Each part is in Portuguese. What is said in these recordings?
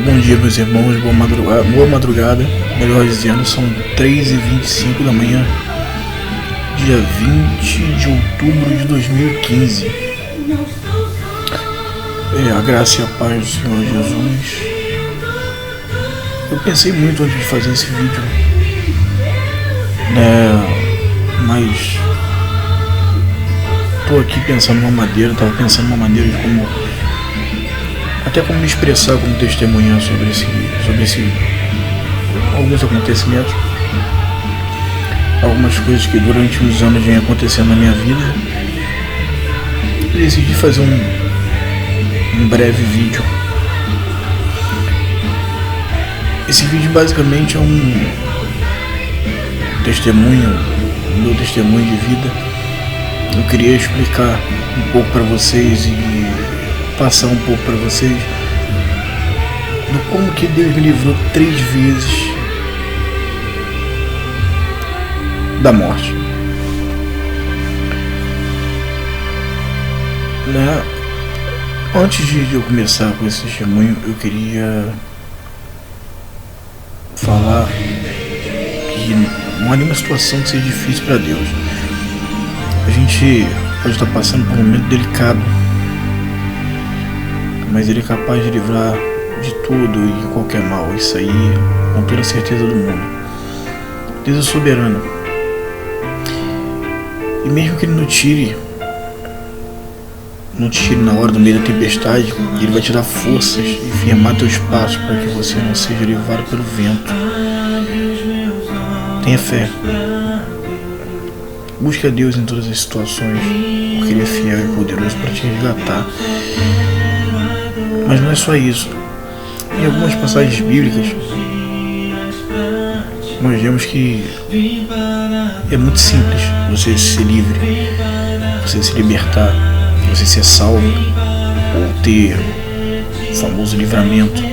Bom dia, meus irmãos, boa madrugada, melhor dizendo, são 3h25 da manhã, dia 20 de outubro de 2015. A graça e a paz do Senhor Jesus. Eu pensei muito antes de fazer esse vídeo, mas tô aqui pensando tava pensando numa maneira de como me expressar como testemunha sobre alguns acontecimentos, algumas coisas que durante os anos vem acontecendo na minha vida. E decidi fazer um breve vídeo. Esse vídeo basicamente é meu testemunho de vida. Eu queria explicar um pouco para vocês e passar um pouco para vocês do como que Deus me livrou 3 vezes da morte. Antes de eu começar com esse testemunho, eu queria falar que não há nenhuma situação que seja difícil para Deus. A gente pode estar passando por um momento delicado, mas Ele é capaz de livrar de tudo e de qualquer mal. Isso aí, com toda a certeza do mundo. Deus é soberano. E mesmo que Ele não tire na hora do meio da tempestade, Ele vai te dar forças e firmar teus passos para que você não seja levado pelo vento. Tenha fé. Busque a Deus em todas as situações, porque Ele é fiel e poderoso para te resgatar. Mas não é só isso. Em algumas passagens bíblicas, nós vemos que é muito simples você ser livre, você se libertar, você ser salvo, ou ter o famoso livramento.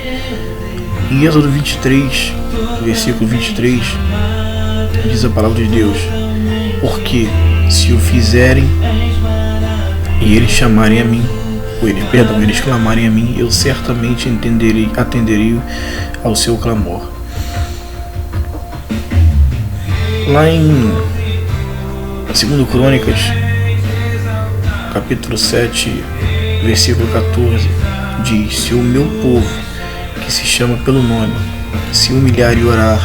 Em Êxodo 23, versículo 23, diz a palavra de Deus: porque se o fizerem e eles chamarem a mim, eles clamarem a mim, eu certamente atenderei ao seu clamor. Lá em 2 Crônicas, capítulo 7, versículo 14, diz: se o meu povo, que se chama pelo nome, se humilhar e orar,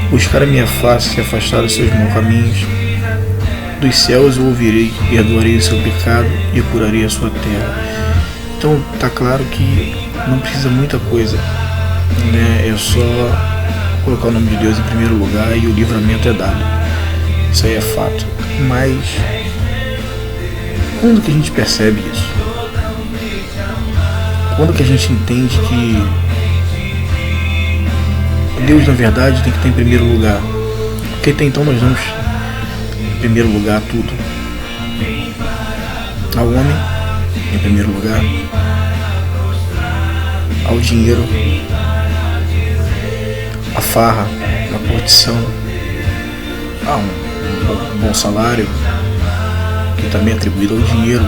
buscar a minha face e se afastar dos seus maus caminhos, dos céus eu ouvirei, perdoarei o seu pecado e curarei a sua terra. Então tá claro que não precisa muita coisa, é só colocar o nome de Deus em primeiro lugar e o livramento é dado. Isso aí é fato. Mas quando que a gente percebe isso? Quando que a gente entende que Deus na verdade tem que estar em primeiro lugar? Porque até então nós damos em primeiro lugar tudo ao homem, em primeiro lugar, ao dinheiro, à farra, à curtição, a um bom salário, que também é atribuído ao dinheiro,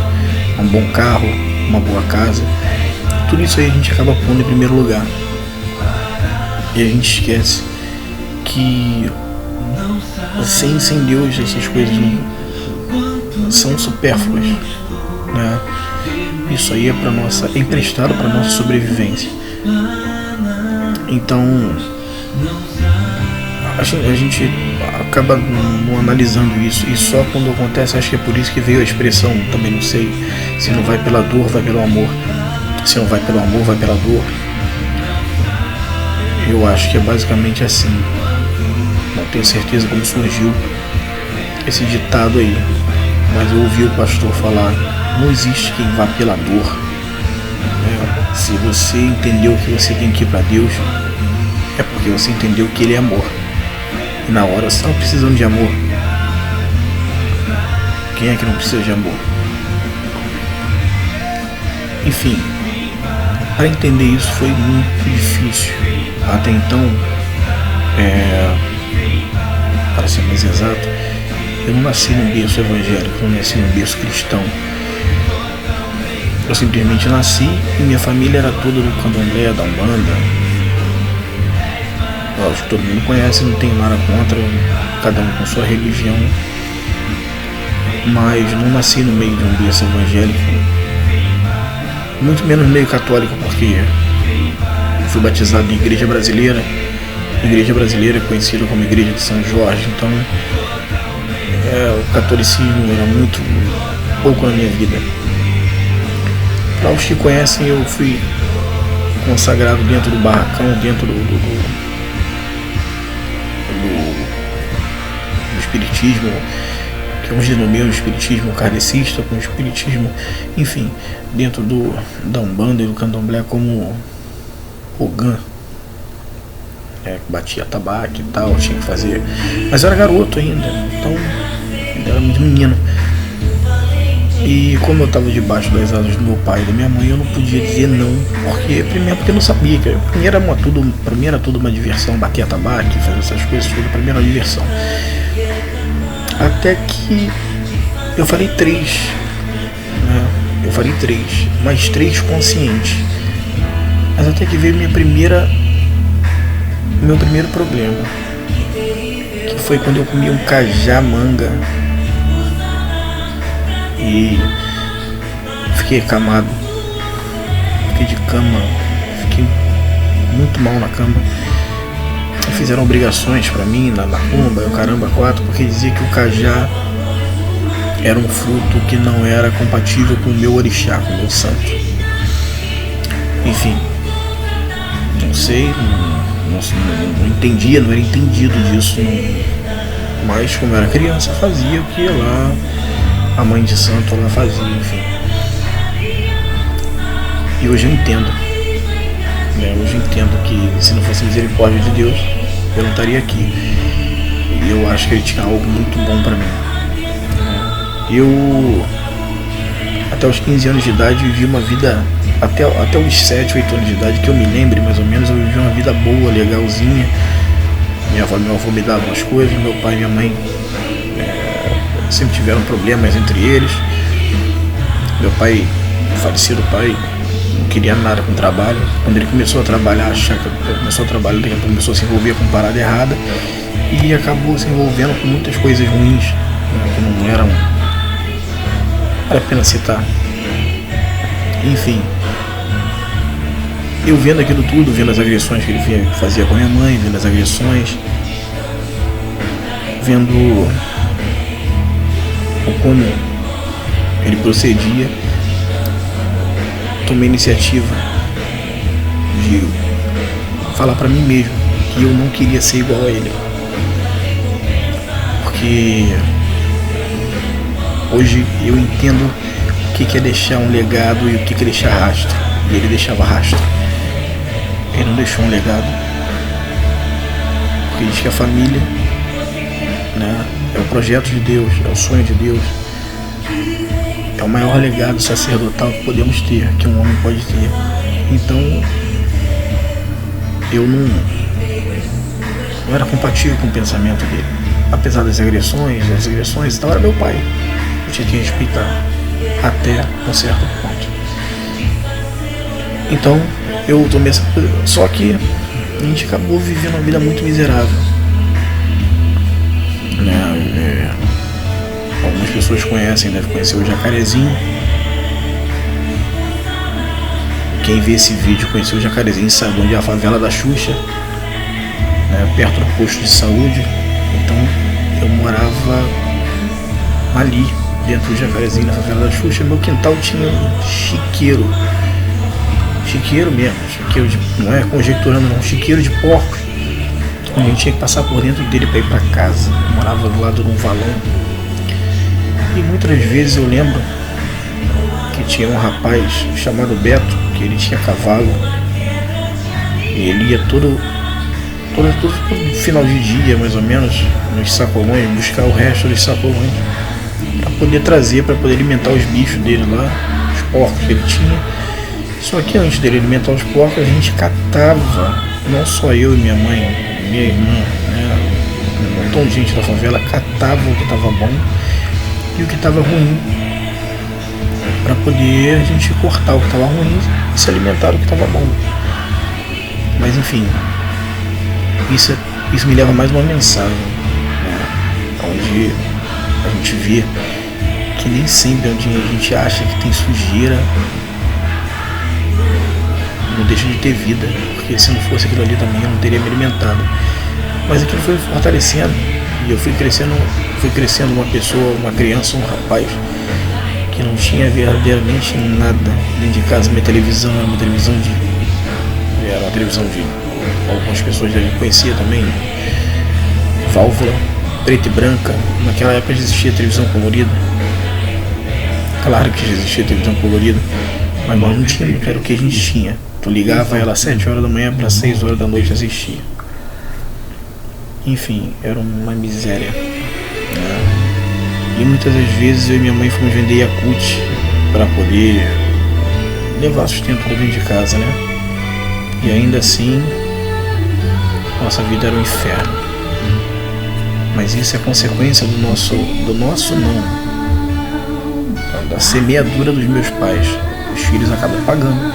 a um bom carro, uma boa casa. Tudo isso aí a gente acaba pondo em primeiro lugar. E a gente esquece que sem Deus essas coisas não são supérfluas, Isso aí é emprestado para nossa sobrevivência. Então a gente acaba não analisando isso, e só quando acontece. Acho que é por isso que veio a expressão, também não sei, se não vai pela dor, vai pelo amor. Se não vai pelo amor, vai pela dor. Eu acho que é basicamente assim. Não tenho certeza como surgiu esse ditado aí, mas eu ouvi o pastor falar: não existe quem vá pela dor. Se você entendeu que você tem que ir para Deus, é porque você entendeu que Ele é amor. E na hora você estava precisando de amor. Quem é que não precisa de amor? Enfim, para entender isso foi muito difícil. Até então, para ser mais exato, eu não nasci num berço evangélico, eu não nasci num berço cristão. Eu simplesmente nasci e minha família era toda do candomblé, da umbanda. Acho que todo mundo conhece, não tem nada contra, cada um com sua religião. Mas não nasci no meio de um berço evangélico, muito menos no meio católico, porque fui batizado em igreja brasileira. Igreja brasileira é conhecida como Igreja de São Jorge, então o catolicismo era muito pouco na minha vida. Para os que conhecem, eu fui consagrado dentro do barracão, dentro do espiritismo, que uns denominam o espiritismo kardecista, com o espiritismo, enfim, dentro da umbanda e do candomblé como Ogã, que batia tabaco e tal, tinha que fazer, mas eu era garoto ainda, então ainda era muito menino. E como eu estava debaixo das asas do meu pai e da minha mãe, eu não podia dizer não, porque eu não sabia, que para mim era tudo uma diversão, bater tabaco, fazer essas coisas, tudo para mim era uma diversão. Até que eu falei 3, né? Eu falei 3, mas 3 conscientes. Mas até que veio meu primeiro problema, que foi quando eu comi um cajá-manga e fiquei acamado, fiquei de cama, fiquei muito mal na cama. Fizeram obrigações pra mim na macumba, o caramba 4, porque dizia que o cajá era um fruto que não era compatível com o meu orixá, com o meu santo. Enfim, não sei, não entendia, não era entendido disso, mas como eu era criança, fazia o que lá a mãe de santo ela fazia, enfim. E hoje eu entendo, hoje eu entendo que se não fosse a misericórdia de Deus, eu não estaria aqui. E eu acho que ele tinha algo muito bom pra mim. Eu, até os 15 anos de idade, vivi uma vida, até os 7, 8 anos de idade, que eu me lembre mais ou menos, eu vivi uma vida boa, legalzinha. Minha avó e meu avô me davam as coisas, meu pai e minha mãe sempre tiveram problemas entre eles. Meu pai, falecido pai, não queria nada com trabalho. Quando ele começou a trabalhar, daqui a pouco começou a se envolver com parada errada e acabou se envolvendo com muitas coisas ruins, que não eram, vale a pena citar. Enfim, eu vendo aquilo tudo, vendo as agressões que ele fazia com a minha mãe, vendo as agressões, vendo como ele procedia, tomei a iniciativa de falar pra mim mesmo que eu não queria ser igual a ele, porque hoje eu entendo o que é deixar um legado e o que é deixar rastro. E ele deixava rastro, ele não deixou um legado, porque diz que a família, é o projeto de Deus, é o sonho de Deus, é o maior legado sacerdotal que podemos ter, que um homem pode ter. Então eu não era compatível com o pensamento dele, apesar das agressões e tal. Era meu pai, eu tinha que respeitar até um certo ponto. Então eu tomei essa coisa, só que a gente acabou vivendo uma vida muito miserável, algumas pessoas conhecem, devem conhecer o Jacarezinho. Quem vê esse vídeo conheceu o Jacarezinho, sabe onde é a favela da Xuxa, perto do posto de saúde. Então eu morava ali dentro do Jacarezinho, na favela da Xuxa. Meu quintal tinha um chiqueiro mesmo, não é conjecturando não, chiqueiro de porcos. A gente tinha que passar por dentro dele para ir para casa. Eu morava do lado de um valão. E muitas vezes eu lembro que tinha um rapaz chamado Beto, que ele tinha cavalo, e ele ia todo final de dia, mais ou menos, nos sacolões, buscar o resto dos sacolões para poder trazer, para poder alimentar os bichos dele lá, os porcos que ele tinha. Só que antes dele alimentar os porcos, a gente catava, não só eu e minha mãe, minha irmã, um montão de gente da favela catava o que estava bom e o que estava ruim. para poder a gente cortar o que estava ruim e se alimentar do que estava bom. Mas enfim, isso me leva a mais uma mensagem, né? Onde a gente vê que nem sempre onde a gente acha que tem sujeira não deixa de ter vida, porque se não fosse aquilo ali também eu não teria me alimentado. Mas aquilo foi fortalecendo e eu fui crescendo uma pessoa, uma criança, um rapaz que não tinha verdadeiramente nada dentro de casa. Minha televisão era uma televisão de algumas pessoas devem conhecer também, válvula, preta e branca. Naquela época já existia televisão colorida. Claro que já existia televisão colorida, mas nós não tínhamos, era o que a gente tinha. Tu ligava ela às 7 horas da manhã para 6 horas da noite assistir. Enfim, era uma miséria, né? E muitas das vezes eu e minha mãe fomos vender Yakult para poder levar sustento para dentro de casa, né? E ainda assim, nossa vida era um inferno. Mas isso é consequência do nosso não, da semeadura dos meus pais. Os filhos acabam pagando,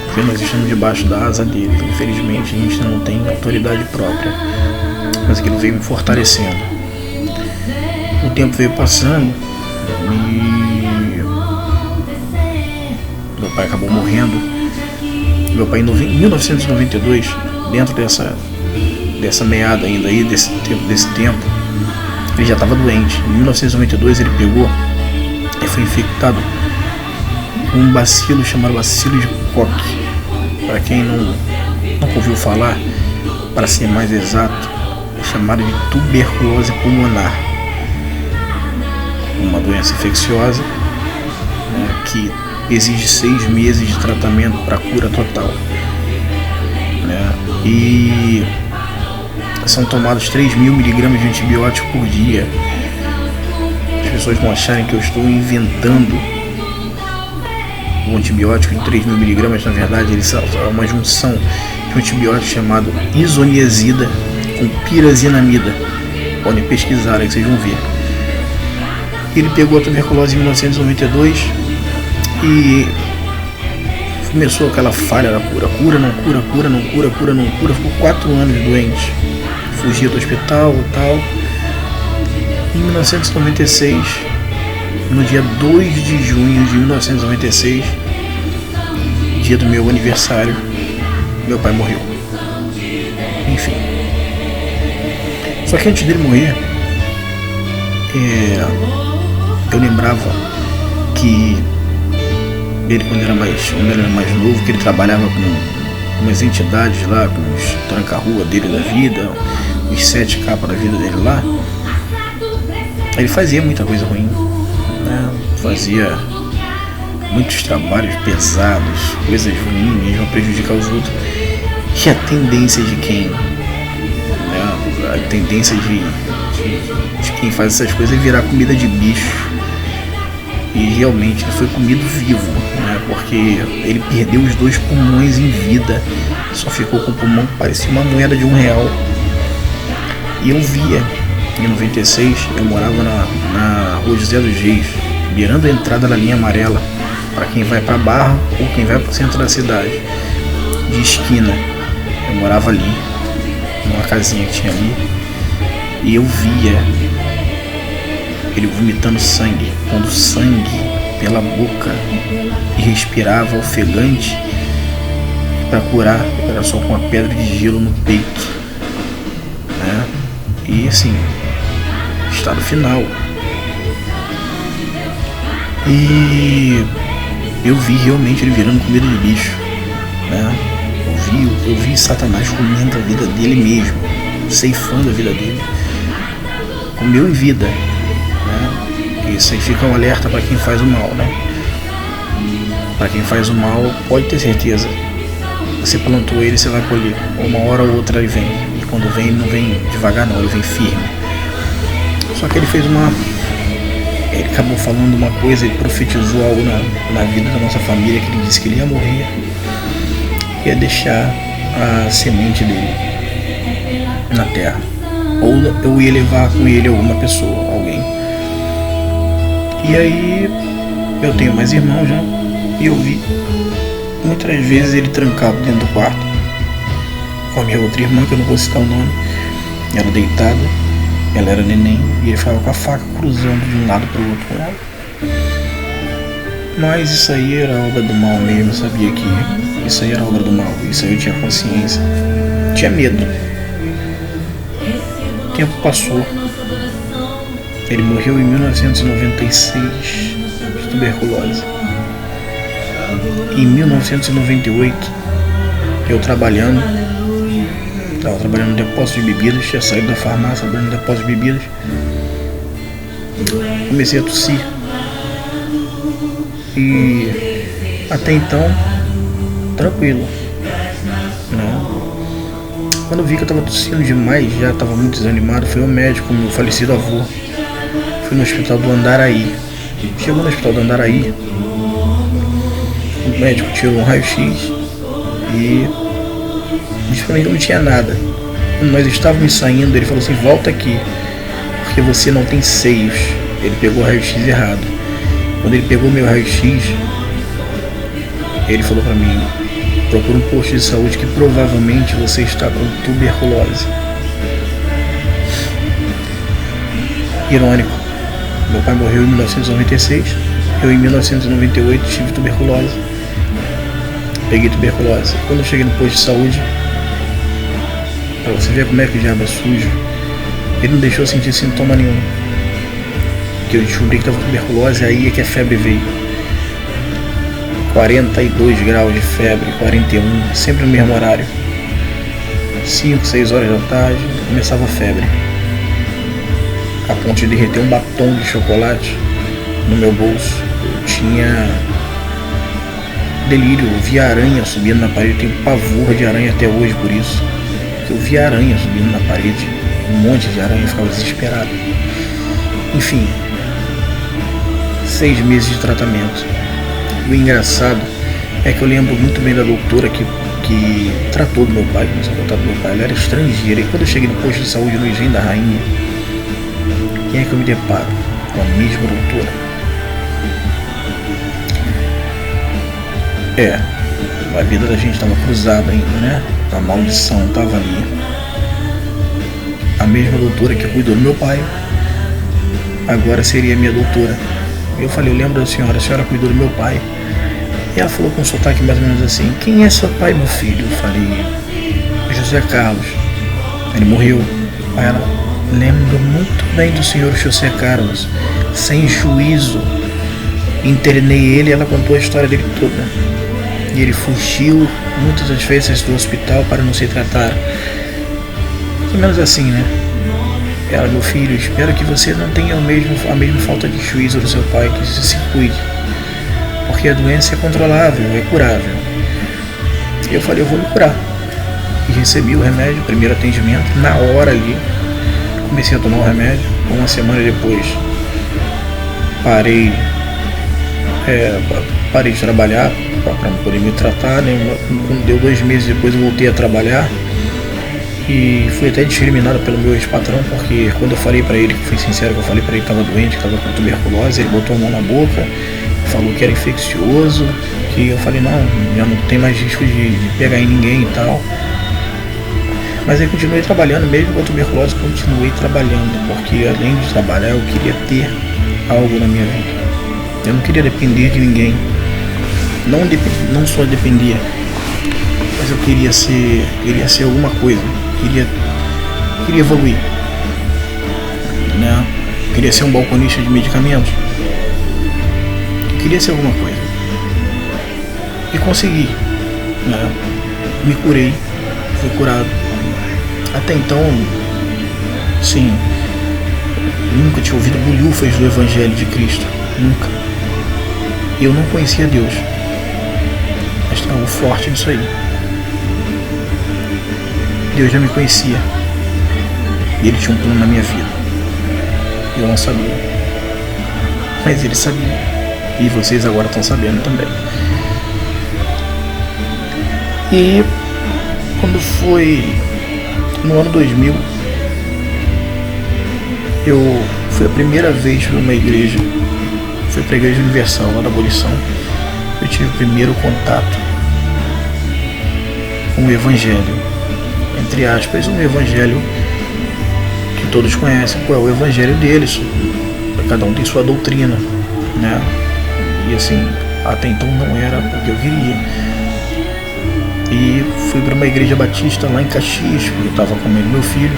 porque nós estamos debaixo da asa deles. Infelizmente a gente não tem autoridade própria, mas aquilo veio me fortalecendo. O tempo veio passando e meu pai acabou morrendo. Meu pai em 1992, dentro dessa meada ainda aí, desse tempo, ele já estava doente. Em 1992 ele pegou e foi infectado com um bacilo chamado bacilo de Koch. Para quem não ouviu falar, para ser mais exato, é chamado de tuberculose pulmonar, uma doença infecciosa, né, que exige 6 meses de tratamento para cura total, né, e são tomados 3.000 miligramas de antibiótico por dia. As pessoas vão acharem que eu estou inventando o antibiótico de 3.000 miligramas. Na verdade, ele é uma junção de um antibiótico chamado isoniazida com pirazinamida. Podem pesquisar aí que vocês vão ver. Ele pegou a tuberculose em 1992 e começou aquela falha da cura. Cura, não cura, cura, não cura, cura, não cura. Ficou 4 anos doente. Fugia do hospital e tal. Em 1996, no dia 2 de junho de 1996, dia do meu aniversário, meu pai morreu. Enfim. Só que antes dele morrer, eu lembrava que ele, quando era mais novo, que ele trabalhava com umas entidades lá, com os tranca-rua dele da vida, os 7 capas da vida dele lá. Ele fazia muita coisa ruim, né? Fazia muitos trabalhos pesados, coisas ruins, vão prejudicar os outros. E a tendência de quem, né? A tendência de quem faz essas coisas é virar comida de bicho. E realmente ele foi comido vivo, né? Porque ele perdeu os 2 pulmões em vida, só ficou com o pulmão que parecia uma moeda de R$1. E eu via, em 96, eu morava na rua José dos Reis, virando a entrada da linha amarela, para quem vai para Barra ou quem vai para o centro da cidade, de esquina. Eu morava ali, numa casinha que tinha ali, e eu via ele vomitando sangue, pondo sangue pela boca e respirava ofegante. Para curar, era só com uma pedra de gelo no peito, né? E assim, estado final. E eu vi realmente ele virando comida de bicho, né? Eu vi Satanás comendo a vida dele mesmo, ceifando a vida dele. Comeu em vida, né? Isso aí fica um alerta para quem faz o mal, né? Para quem faz o mal, pode ter certeza. Você plantou ele, você vai colher. Uma hora ou outra ele vem. E quando vem, ele não vem devagar não, ele vem firme. Só que ele ele acabou falando uma coisa, ele profetizou algo na vida da nossa família, que ele disse que ele ia morrer, ia deixar a semente dele na terra, ou eu ia levar com ele alguma pessoa, alguém. E aí Eu tenho mais irmãos já, e eu vi muitas vezes ele trancado dentro do quarto com a minha outra irmã, que eu não vou citar o nome. Ela deitada, ela era neném, e ele ficava com a faca cruzando de um lado para o outro com ela. Mas isso aí era obra do mal mesmo, eu sabia que isso aí era obra do mal, isso aí eu tinha consciência, tinha medo. O tempo passou, ele morreu em 1996 de tuberculose. Em 1998, eu estava trabalhando no depósito de bebidas, tinha saído da farmácia, trabalhando no depósito de bebidas. Comecei a tossir. E até então, tranquilo. Quando eu vi que eu estava tossindo demais, já estava muito desanimado, fui ao médico, meu falecido avô. Fui no hospital do Andaraí. Chegou no hospital do Andaraí, o médico tirou um raio-x e disse pra mim que não tinha nada. Quando nós estávamos saindo, ele falou assim: volta aqui, porque você não tem seios. Ele pegou o raio-x errado. Quando ele pegou meu raio-x, ele falou pra mim: procura um posto de saúde que provavelmente você está com tuberculose. Irônico, meu pai morreu em 1996, eu em 1998 tive tuberculose. Peguei tuberculose. Quando eu cheguei no posto de saúde, pra você ver como é que o diabo é sujo, ele não deixou eu sentir sintoma nenhum. Que eu descobri que estava com tuberculose, aí é que a febre veio. 42 graus de febre, 41, sempre no mesmo horário. 5, 6 horas da tarde, começava a febre. A ponto de derreter um batom de chocolate no meu bolso. Eu tinha delírio, eu via aranha subindo na parede, eu tenho pavor de aranha até hoje por isso. Eu via aranha subindo na parede, um monte de aranha, eu ficava desesperado. Enfim, 6 meses de tratamento. O engraçado é que eu lembro muito bem da doutora que tratou do meu pai, começou a tratar do meu pai. Ela era estrangeira, e quando eu cheguei no posto de saúde no Engenho da Rainha, quem é que eu me deparo? Com a mesma doutora. A vida da gente estava cruzada ainda, né? A maldição estava ali. A mesma doutora que cuidou do meu pai agora seria minha doutora. Eu falei: eu lembro da senhora, a senhora cuidou do meu pai. E ela falou com um sotaque mais ou menos assim: quem é seu pai, meu filho? Eu falei: José Carlos. Ele morreu. Aí ela: lembro muito bem do senhor José Carlos, sem juízo. Internei ele e ela contou a história dele toda. E ele fugiu muitas das vezes do hospital para não se tratar. Mais ou menos assim, né? Ela: meu filho, espero que você não tenha a mesma falta de juízo do seu pai, que se cuide. Porque a doença é controlável, é curável. E eu falei: eu vou me curar. E recebi o remédio, primeiro atendimento, na hora ali. Comecei a tomar o remédio. Uma semana depois, parei de trabalhar para poder me tratar, né? Quando deu 2 meses depois, eu voltei a trabalhar. E fui até discriminado pelo meu ex-patrão, porque quando eu falei pra ele, que fui sincero, que eu falei pra ele que estava doente, que estava com tuberculose, ele botou a mão na boca, falou que era infeccioso, que eu falei: não, já não tem mais risco de pegar em ninguém e tal. Mas aí continuei trabalhando, mesmo com a tuberculose, continuei trabalhando, porque além de trabalhar, eu queria ter algo na minha vida. Eu não queria depender de ninguém, não só depender, mas eu queria ser alguma coisa, queria evoluir, né? Queria ser um balconista de medicamentos, queria ser alguma coisa, e consegui, né? Me curei, fui curado. Até então, sim, nunca tinha ouvido bolhufas do Evangelho de Cristo, nunca. Eu não conhecia Deus, mas tem algo forte nisso aí. Deus já me conhecia e Ele tinha um plano na minha vida. Eu não sabia, mas Ele sabia, e vocês agora estão sabendo também. E quando foi no ano 2000, eu fui a primeira vez para uma igreja fui para a Igreja Universal lá da Abolição. Eu tive o primeiro contato com o Evangelho, entre aspas, um Evangelho que todos conhecem. Qual é o Evangelho deles? Cada um tem sua doutrina, né? E assim, até então não era o que eu queria. E fui para uma igreja batista lá em Caxias, porque eu estava comendo meu filho.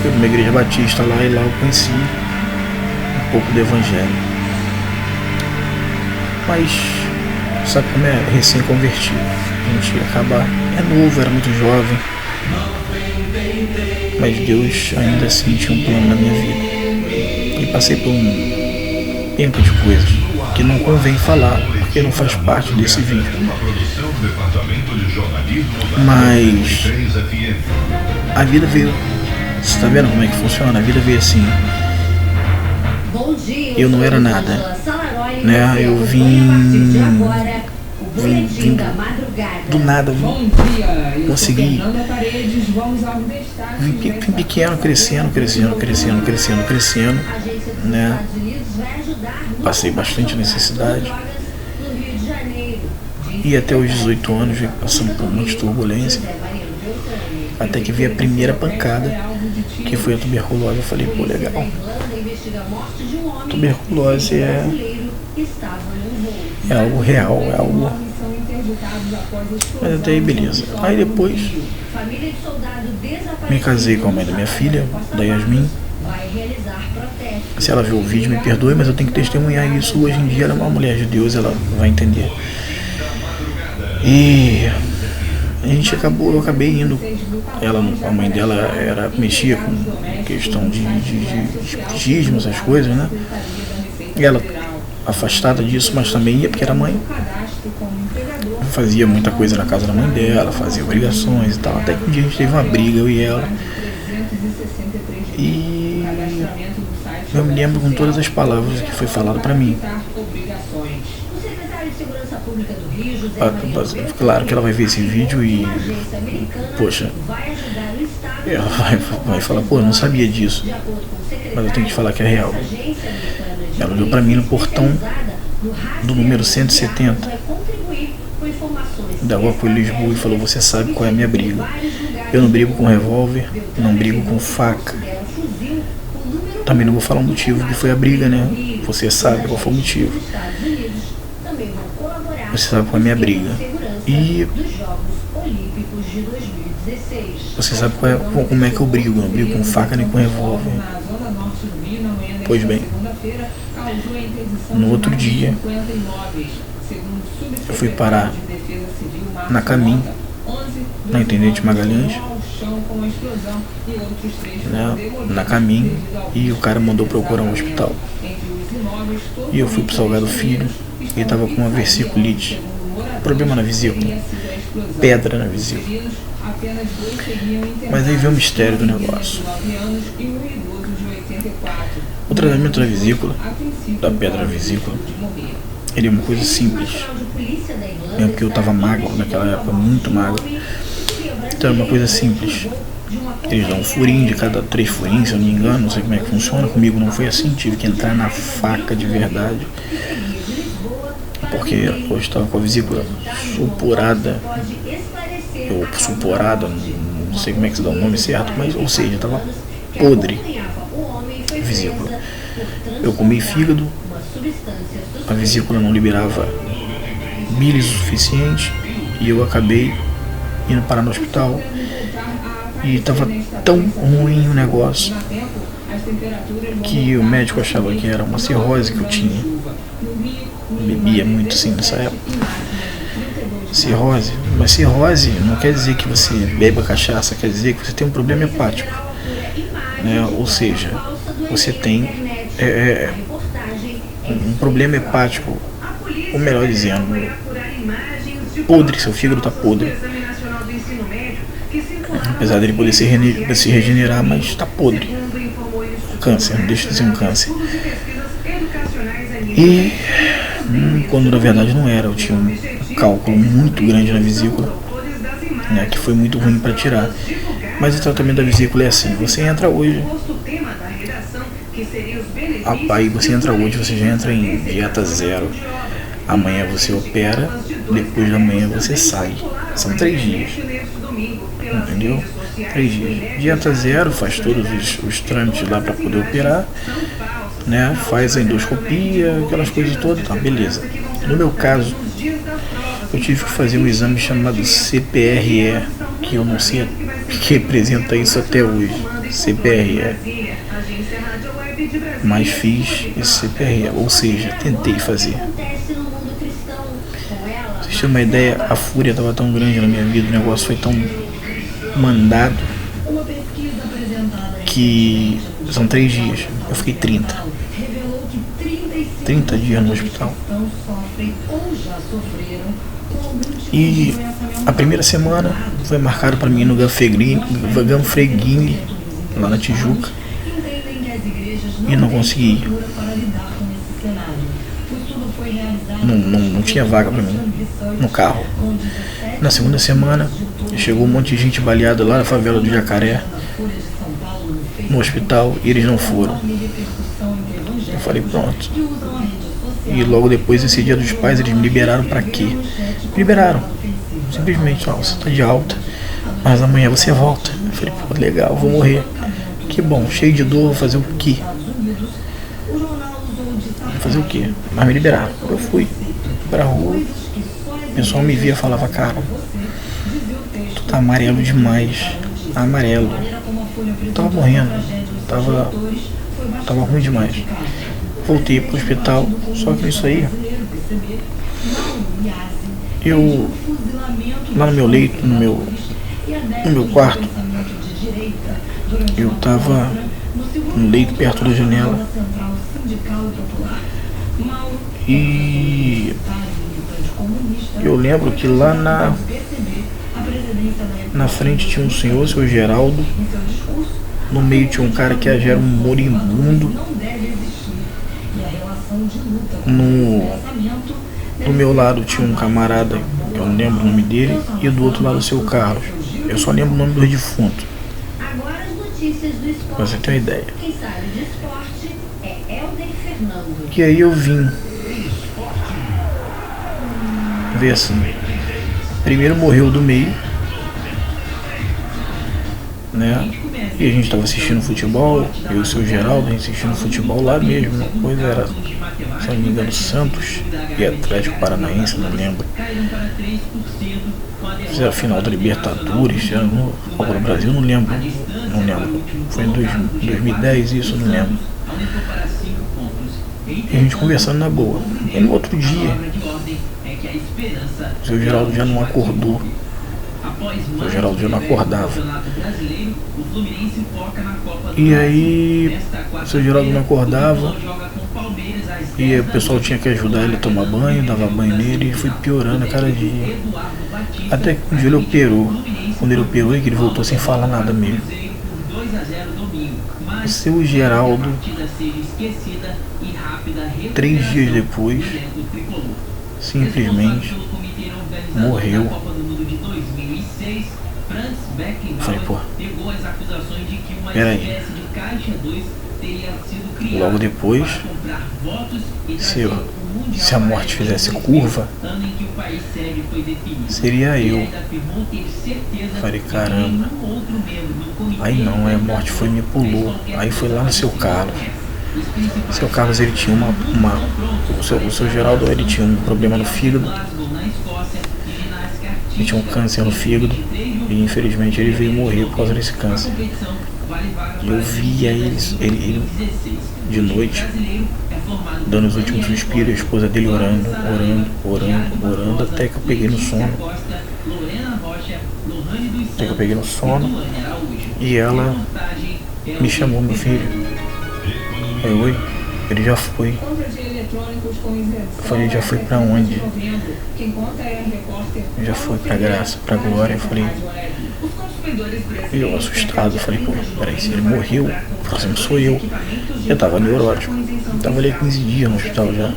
Fui para uma igreja batista lá e lá eu conheci um pouco do Evangelho. Mas sabe como é recém-convertido? A gente acaba, é novo, era muito jovem, mas Deus ainda assim tinha um plano na minha vida. E passei por um tempo de coisas que não convém falar, porque não faz parte desse vídeo. Mas a vida veio, você está vendo como é que funciona? A vida veio assim. Eu não era nada, né? Eu vim do nada, consegui. Vim pequeno, crescendo, né? Passei bastante necessidade. E até os 18 anos, passando por muita turbulência. Até que veio a primeira pancada, que foi a tuberculose. Eu falei, pô, legal. Tuberculose é algo real, é algo. Mas até aí, beleza. Aí depois me casei com a mãe da minha filha, da Yasmin. Se ela viu o vídeo, me perdoe, mas eu tenho que testemunhar isso. Hoje em dia ela é uma mulher de Deus, ela vai entender. E eu acabei indo. A mãe dela mexia com questão de espiritismo, essas coisas, né? E ela afastada disso, mas também ia porque era mãe. Fazia muita coisa na casa da mãe dela, fazia obrigações e tal. Até que um dia a gente teve uma briga, eu e ela. E eu me lembro com todas as palavras que foi falado pra mim. Claro que ela vai ver esse vídeo e, poxa, ela vai falar, pô, eu não sabia disso, mas eu tenho que te falar que é real. Ela olhou pra mim no portão do número 170 da rua por Lisboa e falou, você sabe qual é a minha briga. Eu não brigo com revólver, não brigo com faca. Também não vou falar o motivo que foi a briga, né? Você sabe qual foi o motivo. Você sabe qual é a minha briga. E você sabe como é que eu brigo. Eu não brigo com faca nem com revólver. Pois bem, no outro dia eu fui parar na Caminho, na Intendente Magalhães, né, na Caminho, e o cara mandou procurar um hospital. E eu fui pro Salgado Filho e estava com uma versiculite, problema na vesícula, pedra na vesícula. Mas aí veio o mistério do negócio. O tratamento da vesícula, da pedra na vesícula, ele é uma coisa simples. É porque eu estava magro naquela época, muito magro. Então é uma coisa simples. Eles dão um furinho de cada 3 furinhos, se eu não me engano, não sei como é que funciona. Comigo não foi assim, tive que entrar na faca de verdade. Porque eu estava com a vesícula supurada. Ou suporada, não sei como é que se dá o nome certo, mas, ou seja, estava podre a vesícula. Eu comi fígado, a vesícula não liberava bilis o suficiente e eu acabei indo parar no hospital. E estava tão ruim o negócio que o médico achava que era uma cirrose que eu tinha. Bebia muito assim nessa época. Cirrose. Mas cirrose não quer dizer que você beba cachaça, quer dizer que você tem um problema hepático, né? Ou seja, você tem um problema hepático, ou melhor dizendo, podre, seu fígado está podre. Apesar dele poder se regenerar, mas está podre. Câncer, não deixa de ser um câncer. E quando na verdade não era, eu tinha um cálculo muito grande na vesícula, né, que foi muito ruim para tirar. Mas o tratamento da vesícula é assim: você entra hoje Aí você entra hoje, você já entra em dieta zero. Amanhã você opera, depois da manhã você sai. São 3 dias. Entendeu? 3 dias. Dieta zero, faz todos os trâmites lá para poder operar, né? Faz a endoscopia, aquelas coisas todas, tá, beleza. No meu caso, eu tive que fazer um exame chamado CPRE, que eu não sei o que representa isso até hoje. CPRE. Mas fiz esse CPRE, ou seja, tentei fazer. Pra vocês terem uma ideia, a fúria estava tão grande na minha vida, o negócio foi tão mandado que são 3 dias, eu fiquei 30 dias no hospital. E a primeira semana foi marcada para mim no Ganfreguini, lá na Tijuca, e não consegui ir. Não tinha vaga para mim no carro. Na segunda semana chegou um monte de gente baleada lá na favela do Jacaré, no hospital, e eles não foram. Eu falei, pronto. E logo depois, esse dia dos pais, eles me liberaram pra quê? Me liberaram. Simplesmente, ó, você tá de alta, mas amanhã você volta. Eu falei, pô, legal, vou morrer. Que bom, cheio de dor, vou fazer o quê? Vou fazer o quê? Mas me liberaram. Eu fui pra rua, o pessoal me via e falava, cara, tu tá amarelo demais. Amarelo. Eu tava morrendo. Tava ruim demais. Voltei pro hospital, só que isso aí, eu, lá no meu leito, no meu quarto, eu tava no leito perto da janela, e eu lembro que lá na frente tinha um senhor, seu Geraldo, no meio tinha um cara que já era um moribundo. No meu lado tinha um camarada, que eu não lembro o nome dele, e do outro lado o seu Carlos. Eu só lembro o nome dos defuntos, pra você ter uma ideia. E aí eu vim ver assim. Primeiro morreu do meio, né? E a gente tava assistindo futebol, eu e o seu Geraldo, a gente assistindo futebol lá mesmo. Uma coisa era, se não me engano, Santos e Atlético Paranaense, não lembro. Fizeram a final da Libertadores, era no Copa do Brasil, não lembro. Foi em 2010 isso, não lembro. E a gente conversando na boa. E no outro dia, o seu Geraldo já não acordou. O Geraldo já não acordava. E aí, o seu Geraldo não acordava. E o pessoal tinha que ajudar ele a tomar banho, dava banho nele, e foi piorando a cada dia. Até que um dia ele operou. Quando ele operou, que ele voltou sem falar nada mesmo. O seu Geraldo, 3 dias depois, simplesmente morreu. Eu falei, pô, peraí. Logo depois, se a morte fizesse curva, seria eu. Falei, caramba. Aí não, a morte foi e me pulou. Aí foi lá no seu Carlos. O seu Carlos, ele tinha o seu Geraldo, ele tinha um problema no fígado. Ele tinha um câncer no fígado. E infelizmente ele veio morrer por causa desse câncer. E eu via ele de noite, dando os últimos suspiros, a esposa dele orando, até que eu peguei no sono. E ela me chamou, meu filho. Aí, oi, ele já foi. Eu falei, já foi pra onde? Já foi pra Graça, pra Glória. Eu falei, eu assustado, eu falei, pô, peraí, se ele morreu, o próximo sou eu. Eu tava neurótico, eu tava ali 15 dias no hospital já.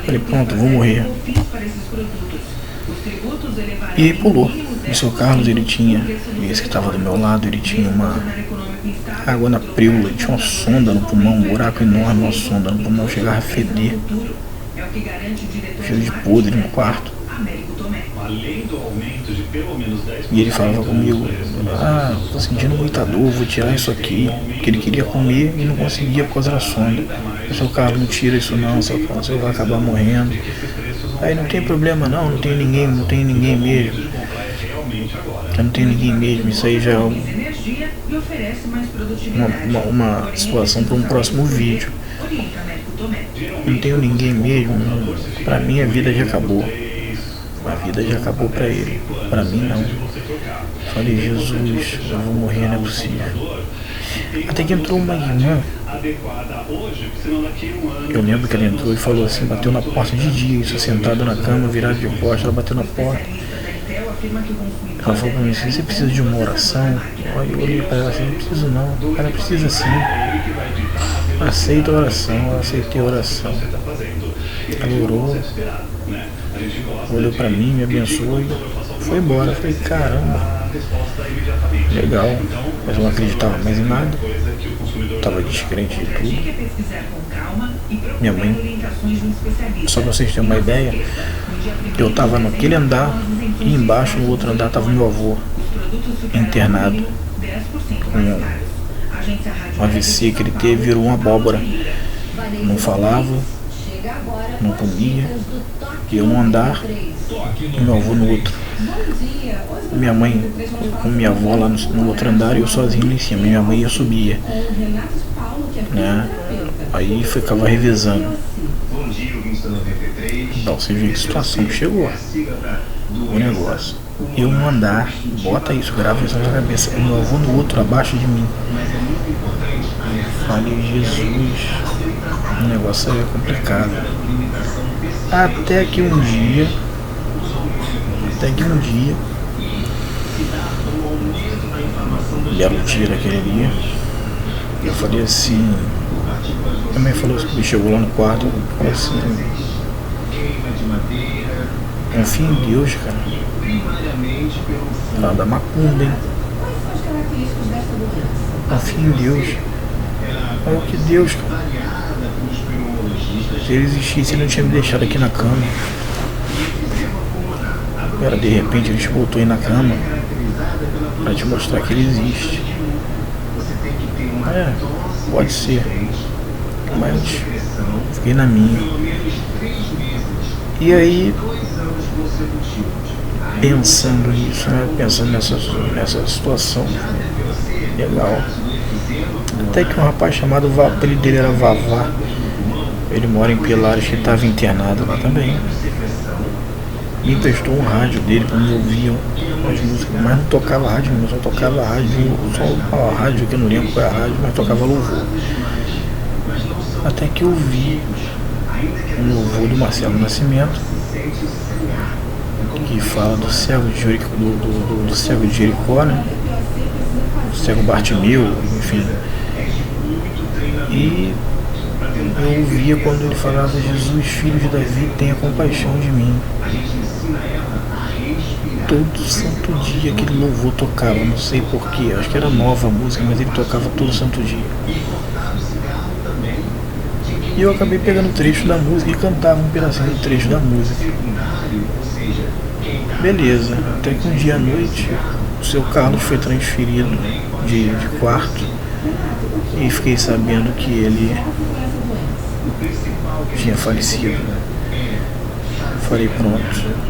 Falei, pronto, vou morrer. E aí pulou. O seu Carlos, ele tinha, esse que tava do meu lado, ele tinha água na preula, tinha uma sonda no pulmão, um buraco enorme, uma sonda no pulmão, chegava a feder, cheiro de podre no quarto. E ele falava comigo, tô sentindo muita dor, vou tirar isso aqui, porque ele queria comer e não conseguia por causa da sonda. Seu Carlos, não tira isso não, seu Carlos, você vai acabar morrendo. Aí não tem problema não tem ninguém mesmo. Já não tem ninguém mesmo, isso aí já é uma situação para um próximo vídeo. Não tenho ninguém mesmo, pra mim a vida já acabou. A vida já acabou pra ele, pra mim não. Falei, Jesus, eu vou morrer, não é possível. Até que entrou uma irmã. Eu lembro que ela entrou e falou assim, bateu na porta de dia, isso sentado na cama, virado de costas, ela bateu na porta. Ela falou pra mim assim, você precisa de uma oração? Eu olhei pra ela assim, não preciso não, ela precisa sim. Aceita a oração, eu aceitei a oração. Ela orou, olhou pra mim, me abençoou e foi embora. Eu falei, caramba, legal, mas eu não acreditava mais em nada, estava descrente de tudo. Minha mãe, só pra vocês terem uma ideia, eu estava naquele andar e embaixo no outro andar estava meu avô internado com um AVC que ele teve, virou uma abóbora, não falava, não comia, e eu num andar e meu avô no outro. Minha mãe com minha avó lá no outro andar e eu sozinho lá em cima. Minha mãe ia subia, né? Aí ficava revezando. Então você vê que situação que chegou o negócio. Eu no andar, bota isso, grava isso na tua cabeça. E meu avô no outro, abaixo de mim. Falei, Jesus, o negócio aí é complicado. Até que um dia, belo dia daquele dia, eu falei assim, minha mãe falou assim, chegou lá no quarto, falou assim, confia em Deus, cara. Lá da macumba, hein? Confia em Deus. Olha que Deus, cara. Se ele existisse, ele não tinha me deixado aqui na cama. Agora, de repente, ele te botou aí na cama pra te mostrar que ele existe. Pode ser. Mas fiquei na minha. E aí, pensando nisso, né? Pensando nessa situação legal. Até que um rapaz chamado o apelido dele era Vavá. Ele mora em Pilares, que estava internado lá também. Me emprestou um rádio dele para me ouvir as músicas, mas não tocava rádio, só tocava rádio, só a rádio que eu não lembro qual é a rádio, mas tocava louvor. Até que eu vi um louvor do Marcelo Nascimento, que fala do cego de Jericó, do cego de Jericó, né? Do cego Bartimeu, enfim. E eu ouvia quando ele falava, Jesus, filho de Davi, tenha compaixão de mim. Todo santo dia aquele louvor tocava, não sei porquê, acho que era nova a música, mas ele tocava todo santo dia. E eu acabei pegando o trecho da música e cantava um pedacinho do trecho da música. Beleza, até que um dia à noite o seu Carlos foi transferido de quarto e fiquei sabendo que ele tinha falecido. Falei, pronto.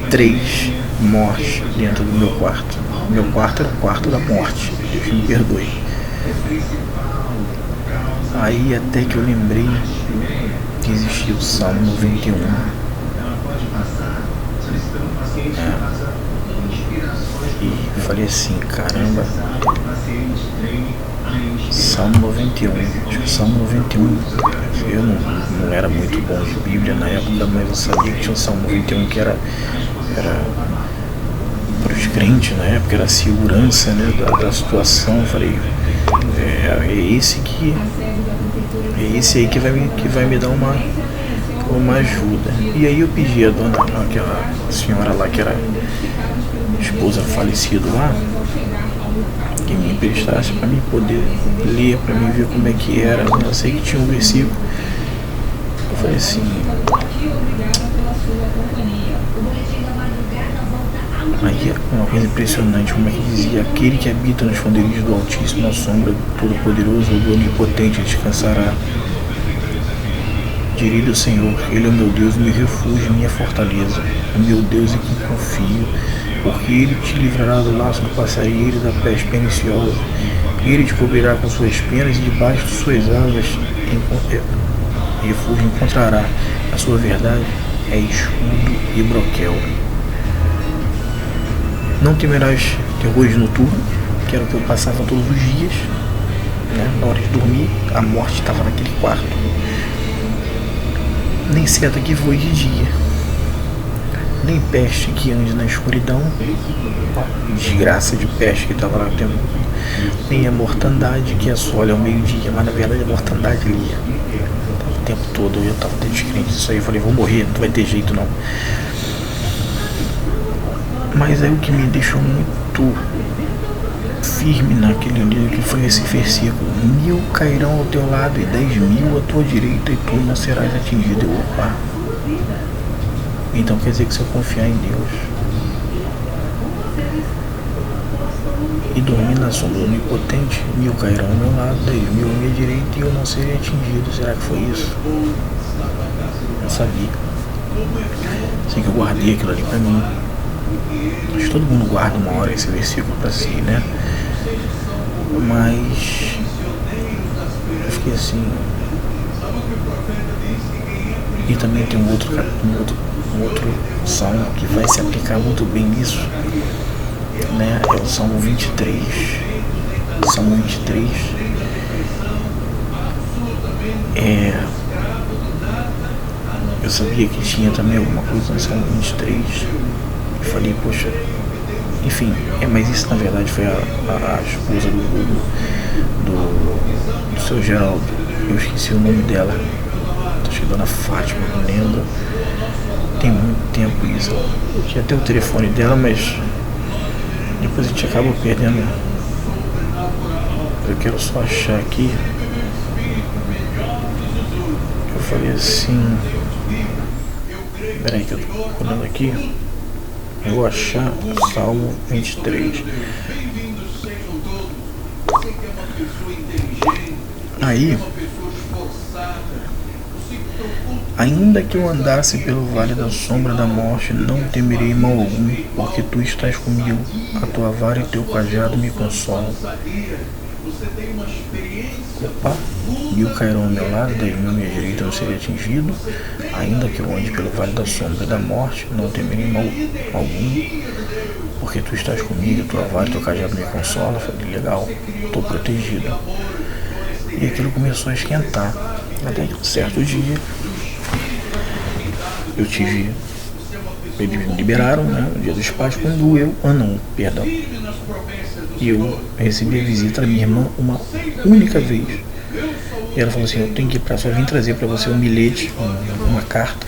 3 mortes dentro do meu quarto. Meu quarto era o quarto da morte. Deus me perdoe. Aí até que eu lembrei que existia o Salmo 91. E falei assim, caramba, Salmo 91, acho que o Salmo 91, eu não era muito bom de Bíblia na época, mas eu sabia que tinha o Salmo 91 que era para os crentes na época, era a segurança, né, da situação. Eu falei, é esse aí que vai me dar uma uma ajuda. E aí eu pedi a dona, aquela senhora lá que era esposa falecida lá, que me emprestasse para mim poder ler, para mim ver como é que era. Eu sei que tinha um versículo. Eu falei assim, aí uma coisa impressionante, como é que dizia: aquele que habita nos esconderijos do Altíssimo, na sombra do Todo-Poderoso ou do Onipotente, descansará. Direi do Senhor, Ele é o meu Deus, meu refúgio, minha fortaleza, o meu Deus em quem confio, porque Ele te livrará do laço do passarinheiro e da peste perniciosa. Ele te cobrirá com suas penas e debaixo de suas asas refúgio encontrará. A sua verdade é escudo e broquel. Não temerás terrores noturnos, que era o que eu passava todos os dias, né? Na hora de dormir, a morte estava naquele quarto. Nem seta que voe de dia, nem peste que ande na escuridão, desgraça de peste que estava lá dentro, nem a mortandade que assole ao meio-dia. Mas na verdade a mortandade ali estava o tempo todo. Eu estava até descrente disso aí. Eu falei, vou morrer, não vai ter jeito não. Mas aí o que me deixou muito firme naquele dia que foi esse versículo: 1000 cairão ao teu lado e 10.000 à tua direita, e tu não serás atingido. Opa! Então quer dizer que se eu confiar em Deus e dormir na sombra do Onipotente, 1000 cairão ao meu lado, 10.000 à minha direita, e eu não serei atingido. Será que foi isso? Não sabia. Sei que eu guardei aquilo ali pra mim. Acho que todo mundo guarda uma hora esse versículo pra si, né? Mas eu fiquei assim. E também tem um outro salmo que vai se aplicar muito bem nisso, né? É o Salmo 23. Salmo 23 eu sabia que tinha também alguma coisa no Salmo 23. Eu falei, poxa, enfim, mas isso na verdade foi a esposa do seu Geraldo. Eu esqueci o nome dela. Acho que é Dona Fátima, não lembro. Tem muito tempo isso. Eu tinha até o telefone dela, mas depois a gente acaba perdendo. Eu quero só achar aqui. Eu falei assim. Peraí que eu tô olhando aqui. Eu vou achar o Salmo 23. Aí, ainda que eu andasse pelo vale da sombra da morte, não temerei mal algum, porque tu estás comigo, a tua vara e teu cajado me consolam. Opa, 1000 cairão ao meu lado, 10.000 à minha direita, não serei atingido. Ainda que eu ande pelo vale da sombra da morte, não temerei mal algum, porque tu estás comigo, a tua vara e teu cajado me consolam. Falei, legal, estou protegido. E aquilo começou a esquentar. Até que um certo dia eu tive. Eles me liberaram, né? No dia dos pais, quando eu. E eu recebi a visita da minha irmã uma única vez. E ela falou assim: eu tenho que ir pra. Só vim trazer para você um bilhete, uma carta.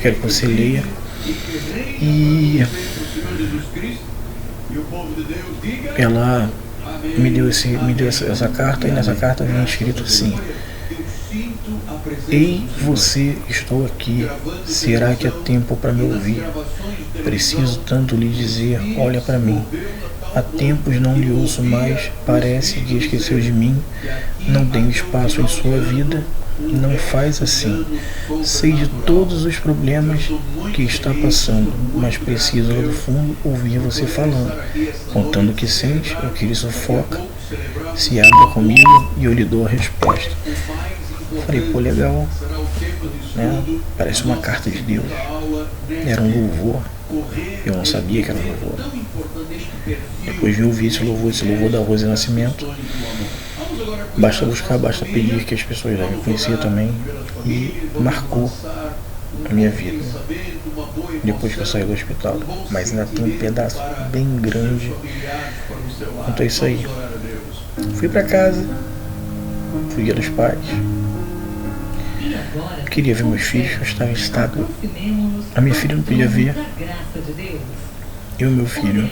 Quero que você leia. E ela me deu essa carta, e nessa carta vinha escrito assim: ei, você, estou aqui. Será que há tempo para me ouvir? Preciso tanto lhe dizer, olha para mim. Há tempos não lhe ouço mais, parece que esqueceu de mim. Não tenho espaço em sua vida. Não faz assim. Sei de todos os problemas que está passando, mas preciso lá do fundo ouvir você falando, contando o que sente, o que lhe sufoca. Se abra comigo e eu lhe dou a resposta. Falei, pô, legal, né? Parece uma carta de Deus. Era um louvor. Eu não sabia que era um louvor. Depois de ouvir esse louvor da Rose Nascimento. Basta buscar, basta pedir, que as pessoas devem conhecer também. E marcou a minha vida depois que eu saí do hospital. Mas ainda tem um pedaço bem grande quanto a isso aí. Fui pra casa, fui Dia dos Pais. Eu queria ver meus filhos, eu estava em estado. A minha filha não podia ver. E o meu filho,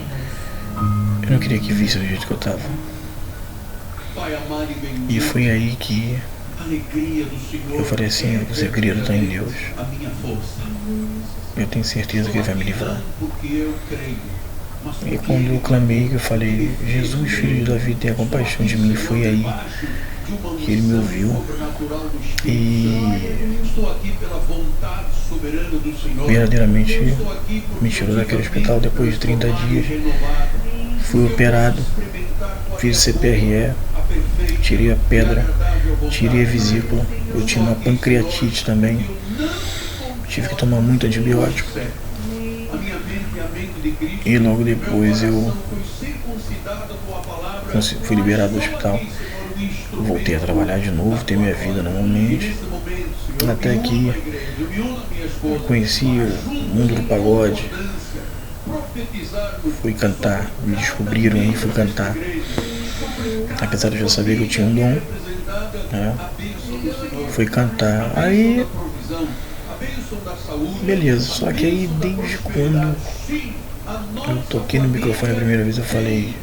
eu não queria que visse do jeito que eu estava. E foi aí que eu falei assim, o segredo está em Deus. Eu tenho certeza que Ele vai me livrar. E quando eu clamei, eu falei, Jesus, filho de Davi, tenha compaixão de mim, foi aí que Ele me ouviu. E verdadeiramente me tirou daquele hospital depois de 30 dias. Fui operado, fiz CPRE, tirei a pedra, tirei a vesícula. Eu tinha uma pancreatite também. Tive que tomar muito antibiótico. E logo depois eu fui liberado do hospital. Voltei a trabalhar de novo, ter minha vida normalmente. Até que conheci o mundo do pagode. Fui cantar, me descobriram aí, fui cantar. Apesar de eu já saber que eu tinha um dom, né? Fui cantar. Aí, beleza, só que aí desde quando eu toquei no microfone a primeira vez, eu falei,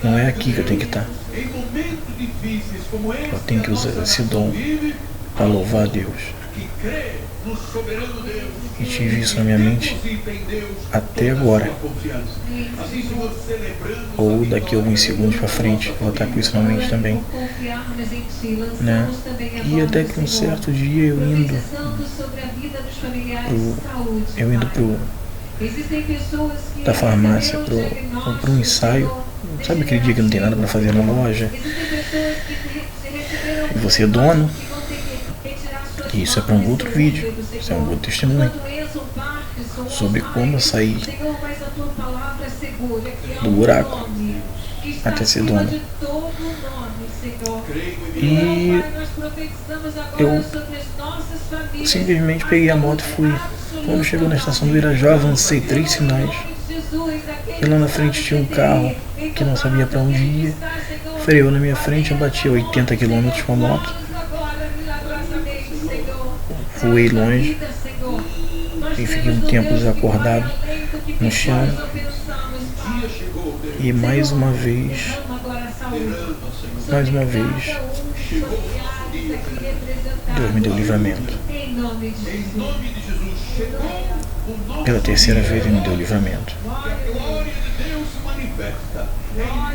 não é aqui que eu tenho que estar. Eu tenho que usar esse dom para louvar a Deus. E tive isso na minha mente até agora. Ou daqui a alguns segundos para frente, vou estar com isso na mente também, né? E até que um certo dia eu indo da farmácia pro um ensaio. Sabe aquele dia que não tem nada para fazer na loja? E você é dono? Isso é para um outro vídeo, isso é um outro testemunho sobre como eu saí do buraco até ser dono. E eu simplesmente peguei a moto e fui. Quando chegou na estação do Irajá, avancei 3 sinais. E lá na frente tinha um carro que não sabia para onde ia. Freou na minha frente, eu bati a 80 km com a moto. Voei longe e fiquei um tempo desacordado no chão. E mais uma vez, Deus me deu livramento. Pela terceira vez Ele me deu livramento.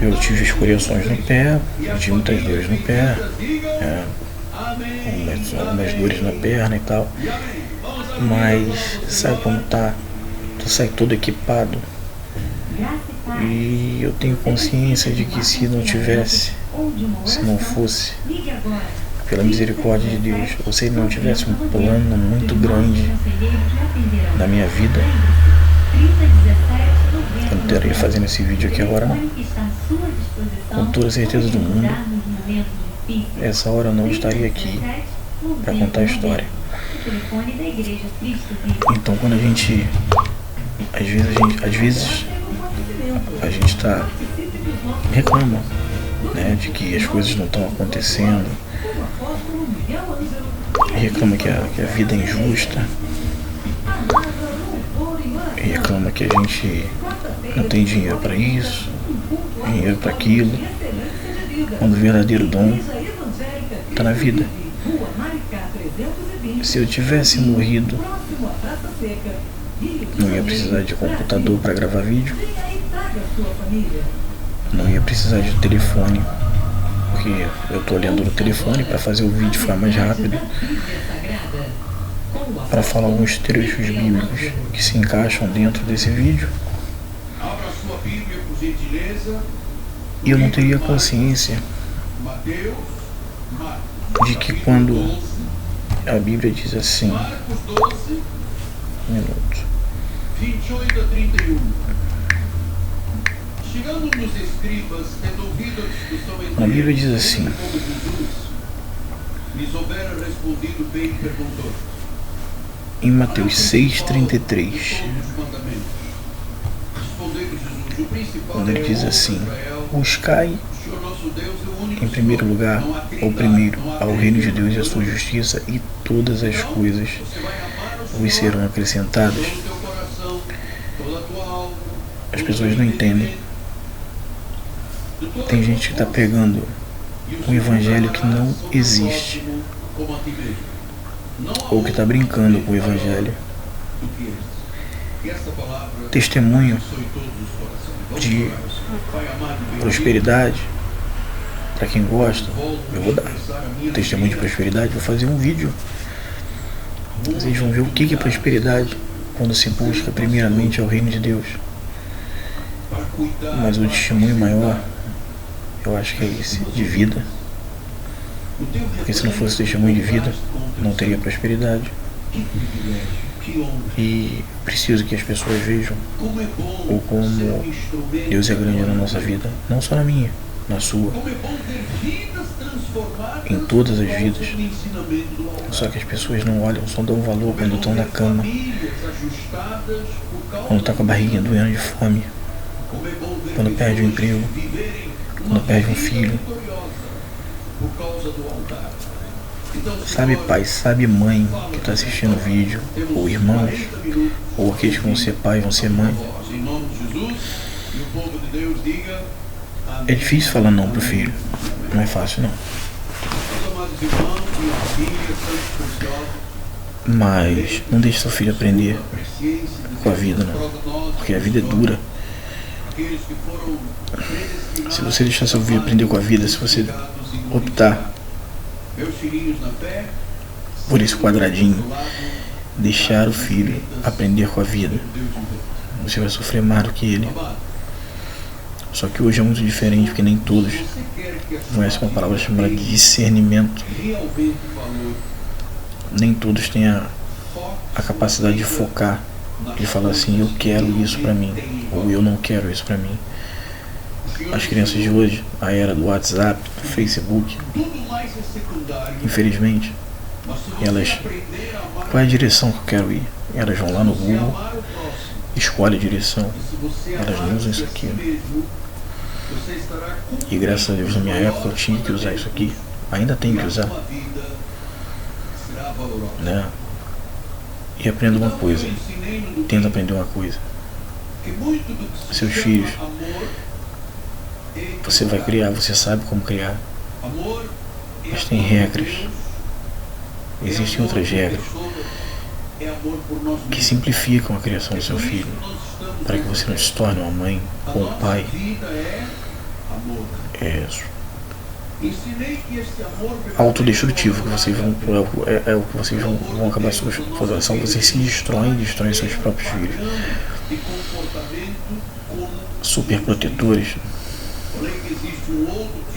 Eu tive escoriações no pé, eu tive muitas dores no pé, algumas dores na perna e tal. Mas sabe como tá? Tu sai todo equipado. E eu tenho consciência de que se não fosse pela misericórdia de Deus, ou se Ele não tivesse um plano muito grande na minha vida, eu não estaria fazendo esse vídeo aqui agora não. Com toda a certeza do mundo, essa hora eu não estaria aqui para contar a história. Então quando a gente às vezes reclama, né, de que as coisas não estão acontecendo, reclama que a vida é injusta, reclama que a gente não tem dinheiro para isso, dinheiro para aquilo, quando o verdadeiro dom está na vida. Se eu tivesse morrido, não ia precisar de computador para gravar vídeo, não ia precisar de telefone, porque eu estou olhando no telefone para fazer o vídeo ficar mais rápido, para falar alguns trechos bíblicos que se encaixam dentro desse vídeo. E eu não teria consciência de que quando a Bíblia diz assim, minuto. 28 a 31. Chegando nos escribas, resolvida a discussão entre A Bíblia diz assim: lhes houvera respondido bem, perguntou. Em Mateus 6,33. quando ele diz assim: buscai em primeiro lugar, ou primeiro, ao reino de Deus e a sua justiça, e todas as coisas vos serão acrescentadas. As pessoas não entendem. Tem gente que está pegando um evangelho que não existe, ou que está brincando com o evangelho. Testemunho de prosperidade, para quem gosta, eu vou dar testemunho de prosperidade, vou fazer um vídeo. Vocês vão ver o que é prosperidade quando se busca primeiramente ao reino de Deus. Mas o testemunho maior, eu acho que é esse, de vida. Porque se não fosse testemunho de vida, não teria prosperidade. E preciso que as pessoas vejam o como Deus é grande na nossa vida, não só na minha, na sua, em todas as vidas. Só que as pessoas não olham, só dão valor quando estão na cama, quando está com a barriguinha doendo de fome, quando perde o emprego, quando perde um filho. Sabe pai, sabe mãe que está assistindo o vídeo, ou irmãos, ou aqueles que vão ser pai, vão ser mãe. É difícil falar não pro filho, não é fácil não. Mas não deixe seu filho aprender com a vida não, porque a vida é dura. Se você deixar seu filho aprender com a vida, se você optar por esse quadradinho, deixar o filho aprender com a vida, você vai sofrer mais do que ele. Só que hoje é muito diferente, porque nem todos conhecem uma palavra chamada de discernimento. Nem todos têm a capacidade de focar, de falar assim: eu quero isso pra mim, ou eu não quero isso pra mim. As crianças de hoje, a era do WhatsApp, do Facebook, infelizmente, elas, qual é a direção que eu quero ir? Elas vão lá no Google, escolhem a direção, elas não usam isso aqui. E graças a Deus, na minha época, eu tinha que usar isso aqui, ainda tenho que usar, né? E aprenda uma coisa, tenta aprender uma coisa: seus filhos, você vai criar, você sabe como criar, mas tem regras, existem outras regras que simplificam a criação do seu filho, para que você não se torne uma mãe ou um pai autodestrutivo, que vocês vão, é o que vocês vão acabar sua formação. Vocês se destroem seus próprios filhos. Super protetores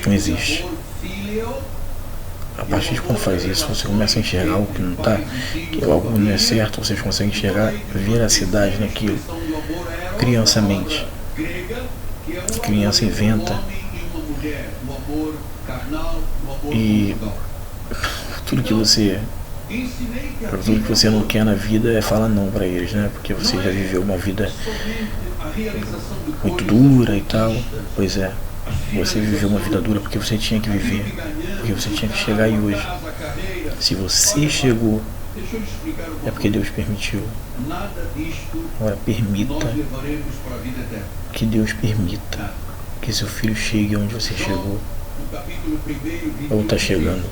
não existe. A partir de quando faz isso, você começa a enxergar algo que não está, que algo não é certo, vocês conseguem enxergar veracidade naquilo. Criança mente, criança inventa, e tudo que você não quer na vida é falar não para eles, né? Porque você já viveu uma vida muito dura e tal. Pois é, você viveu uma vida dura porque você tinha que viver, porque você tinha que chegar aí hoje. Se você chegou, é porque Deus permitiu. Agora permita, que Deus permita que seu filho chegue onde você chegou, ou está chegando.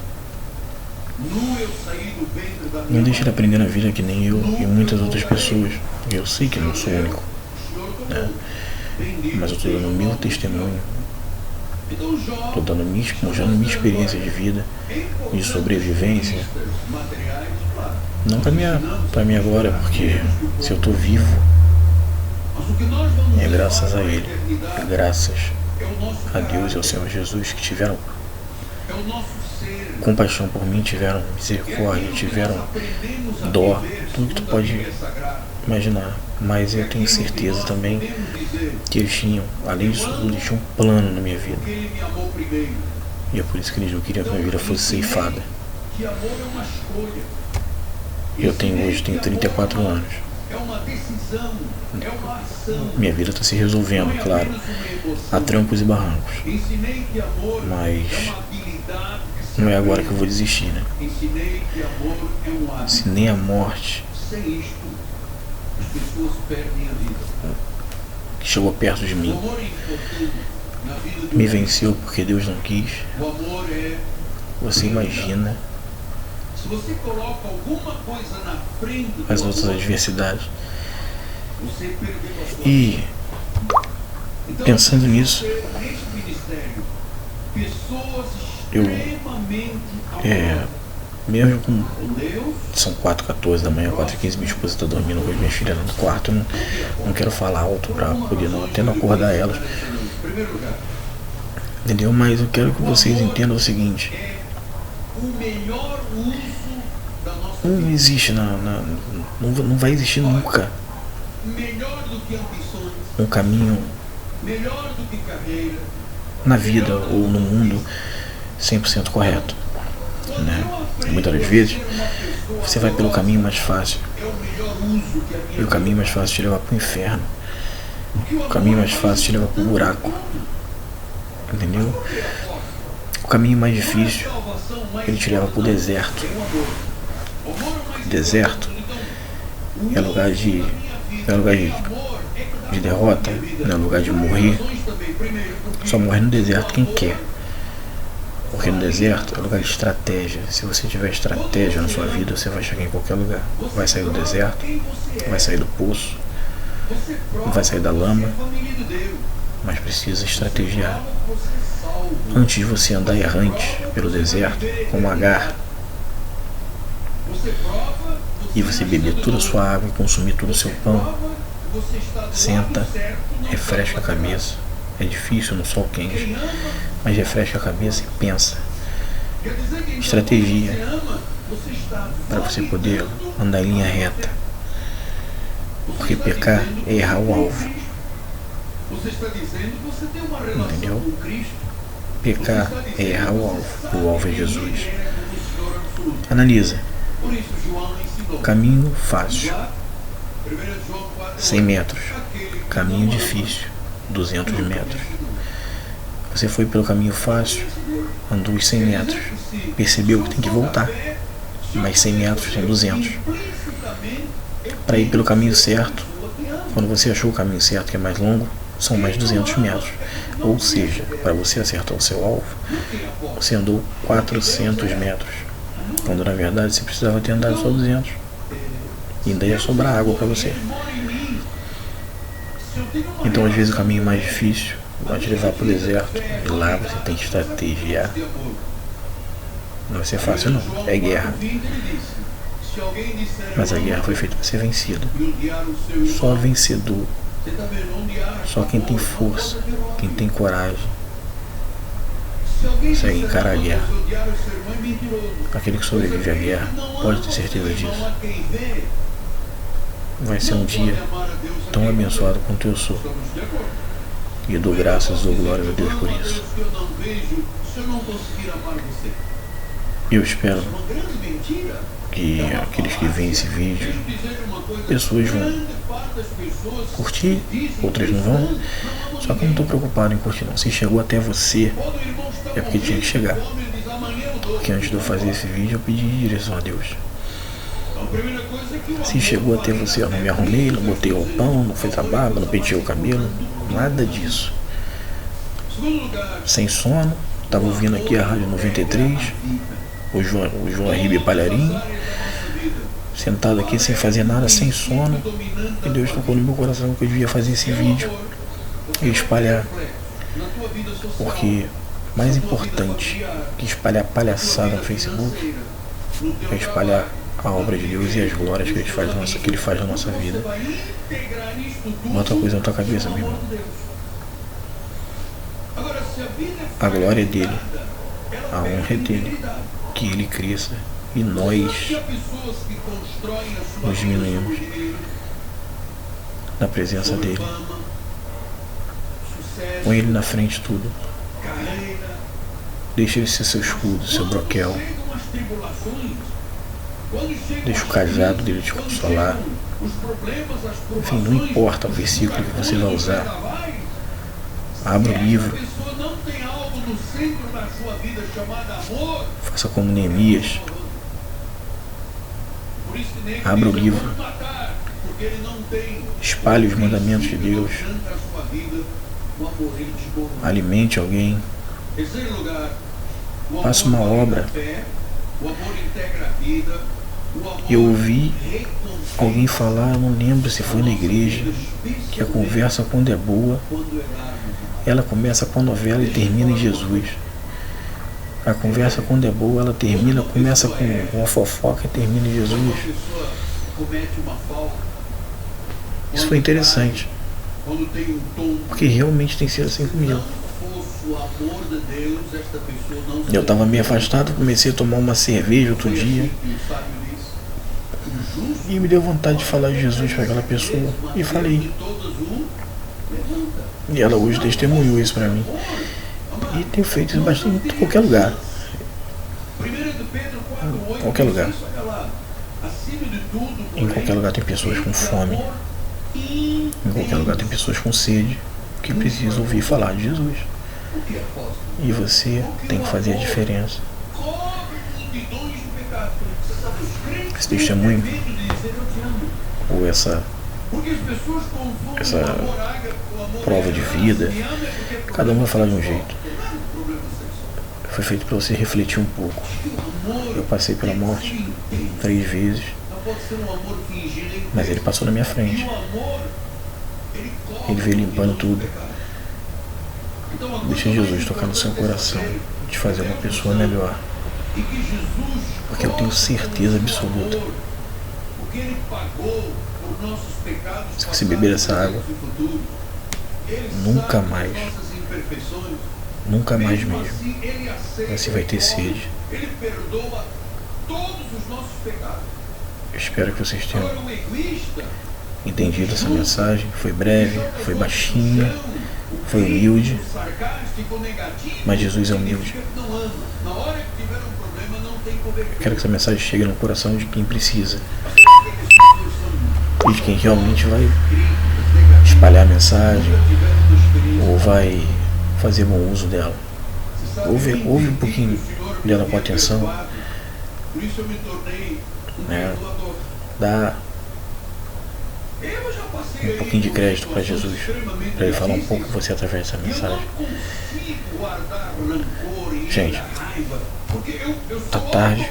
Não deixe ele aprender na vida que nem eu e muitas outras pessoas. Eu sei que não sou único, né? Mas eu estou dando o meu testemunho, estou dando mostrando minha experiência de vida, de sobrevivência. Não para minha glória, porque se eu estou vivo, é graças a Ele, é graças a Deus e ao Senhor Jesus, que tiveram compaixão por mim, tiveram misericórdia, tiveram dó, tudo que tu pode imaginar. Mas eu tenho certeza também que eles tinham, além disso tudo, eles tinham um plano na minha vida. E é por isso que eles não queriam que a minha vida fosse ceifada. Eu tenho 34 anos. é uma decisão, é uma ação. Minha vida está se resolvendo, claro, a trancos e barrancos. Ensinei que amor Mas é uma habilidade que se não é agora que eu vou desistir, né? Ensinei que amor é um hábito. Se nem a morte Sem isto, as pessoas perdem a vida. que chegou perto de O mim amor é importante na vida do me homem. venceu porque Deus não quis, O amor é... você imagina Se você coloca alguma coisa na frente do as outras amor, adversidades. você perdeu a sua E vida. Então, pensando nisso, neste ministério, pessoas eu, extremamente mesmo com Deus, são 4h14 da manhã, 4h15, minha esposa está dormindo com as minhas filhas no quarto, eu não quero falar alto para poder até não acordar elas, em primeiro lugar, entendeu? Mas eu quero que vocês entendam o seguinte: é o melhor uso da nossa não vida. existe, não vai existir nunca Melhor do que ambições, um caminho melhor do que carreira. na vida ou no mundo 100% correto, né? Muitas das vezes você vai pelo caminho mais fácil, É o melhor uso que a minha e o caminho mais fácil te leva para o inferno, o caminho mais fácil te leva para o buraco, entendeu? O caminho mais difícil ele te leva para o deserto. Deserto é lugar de derrota, não é lugar de morrer. Só morre no deserto quem quer. Porque no deserto é lugar de estratégia. Se você tiver estratégia na sua vida, você vai chegar em qualquer lugar. Vai sair do deserto, vai sair do poço, vai sair da lama, mas precisa estrategiar. Antes de você andar errante pelo deserto, como Agar, e você beber toda a sua água e consumir todo o seu pão, senta, refresca a cabeça. É difícil no sol quente, mas refresca a cabeça e pensa. Estratégia para você poder andar em linha reta. Porque pecar é errar o alvo. Entendeu? Pecar é errar o alvo. O alvo é Jesus. Analisa. Caminho fácil, 100 metros. Caminho difícil, 200 metros. Você foi pelo caminho fácil, andou os 100 metros, percebeu que tem que voltar, mas 100 metros são 200. Para ir pelo caminho certo, quando você achou o caminho certo, que é mais longo, são mais 200 metros. Ou seja, para você acertar o seu alvo, você andou 400 metros, quando na verdade você precisava ter andado só 200. E ainda ia sobrar água para você. Então às vezes o caminho mais difícil vai te levar para o deserto, e lá você tem que estrategiar. Não vai ser fácil não, é guerra. Mas a guerra foi feita para ser vencida. Só vencedor, só quem tem força, quem tem coragem, consegue encarar a guerra. Aquele que sobrevive à guerra pode ter certeza disso. Vai ser um dia tão abençoado quanto eu sou. E eu dou graças, dou glórias a Deus por isso. Eu espero que aqueles que veem esse vídeo, pessoas vão curtir, outras não vão. Só que eu não estou preocupado em curtir não. Se chegou até você, é porque tinha que chegar. Porque antes de eu fazer esse vídeo, eu pedi direção a Deus. Se chegou até você, eu não me arrumei, não botei roupão, não fiz a barba, não penteei o cabelo, nada disso. Sem sono, estava ouvindo aqui a Rádio 93, o João Ribe Palharim, sentado aqui sem fazer nada, sem sono, e Deus tocou no meu coração que eu devia fazer esse vídeo e espalhar. Porque mais importante que espalhar palhaçada no Facebook é espalhar a obra de Deus e as glórias que Ele faz na nossa vida. Bota a coisa na tua cabeça, meu irmão. A glória é dele, a honra é dele, que Ele cresça e nós nos diminuímos na presença dele. Põe Ele na frente de tudo. Deixa Ele ser seu escudo, seu broquel. Deixa o cajado dele te consolar. Enfim, não importa o versículo que você vai usar. Abra o livro. Faça como Neemias. Abra o livro. Espalhe os mandamentos de Deus. Alimente alguém. Faça uma obra. Eu ouvi alguém falar, eu não lembro se foi na igreja, que a conversa, quando é boa, ela começa com a novela e termina em Jesus. A conversa, quando é boa, ela começa com a fofoca e termina em Jesus. Isso foi interessante, porque realmente tem sido assim comigo. Eu estava meio afastado, comecei a tomar uma cerveja outro dia e me deu vontade de falar de Jesus para aquela pessoa, e falei. E ela hoje testemunhou isso para mim. E tenho feito isso bastante em qualquer lugar. Em qualquer lugar. Em qualquer lugar tem pessoas com fome. Em qualquer lugar tem pessoas com sede que precisam ouvir falar de Jesus. E você tem que fazer a diferença. Esse testemunho, ou essa prova de vida, cada um vai falar de um jeito. Foi feito para você refletir um pouco. Eu passei pela morte 3 vezes, mas ele passou na minha frente. Ele veio limpando tudo. Deixa Jesus tocar no seu coração, te fazer uma pessoa melhor. Porque eu tenho certeza absoluta, se você beber essa água, nunca mais mesmo, você vai ter sede. Eu espero que vocês tenham entendido essa mensagem. Foi breve, foi baixinha, foi humilde, mas Jesus é humilde. Eu quero que essa mensagem chegue no coração de quem precisa e de quem realmente vai espalhar a mensagem ou vai fazer bom uso dela. Ouve um pouquinho dela com atenção, né? Dá um pouquinho de crédito para Jesus, para ele falar um pouco com você através dessa mensagem. Gente, tá tarde,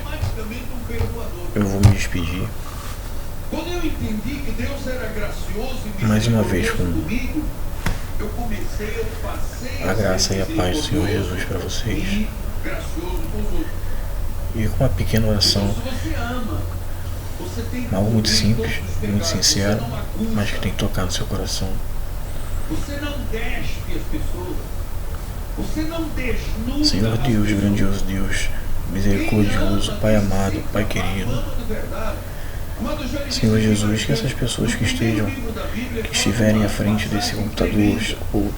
eu vou me despedir. Mais uma vez, com a graça e a paz do Senhor Jesus para vocês, e com uma pequena oração, algo muito simples, muito sincero, mas que tem que tocar no seu coração. Senhor Deus, grandioso Deus, misericordioso, Pai amado, Pai querido, Senhor Jesus, que essas pessoas que estiverem à frente desse computador, ou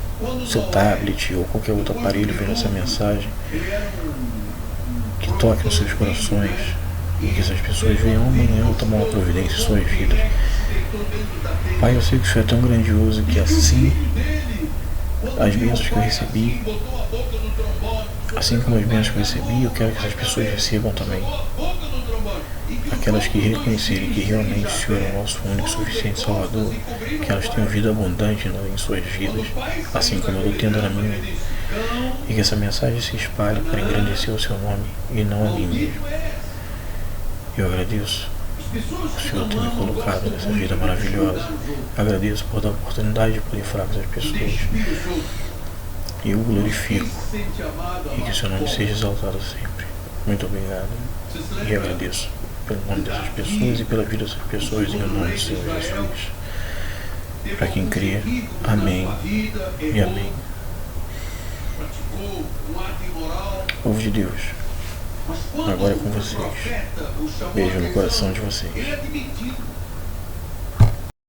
seu tablet, ou qualquer outro aparelho vendo essa mensagem, que toque nos seus corações, e que essas pessoas venham amanhã tomar uma providência em suas vidas. Pai, eu sei que isso é tão grandioso que assim as bênçãos que eu recebi, assim como as bênçãos que eu recebi, eu quero que essas pessoas recebam também. Aquelas que reconhecerem que realmente o Senhor é o nosso único e suficiente Salvador, que elas tenham vida abundante em suas vidas, assim como eu estou tendo na minha, e que essa mensagem se espalhe para engrandecer o seu nome e não a mim mesmo. Eu agradeço o Senhor ter me colocado nessa vida maravilhosa. Agradeço por dar a oportunidade de poder falar com essas pessoas. E eu glorifico, e que o seu nome seja exaltado sempre. Muito obrigado. E agradeço pelo nome dessas pessoas e pela vida dessas pessoas, em nome do Senhor Jesus. Para quem crê, amém e amém. Povo de Deus, agora é com vocês. Beijo no coração de vocês.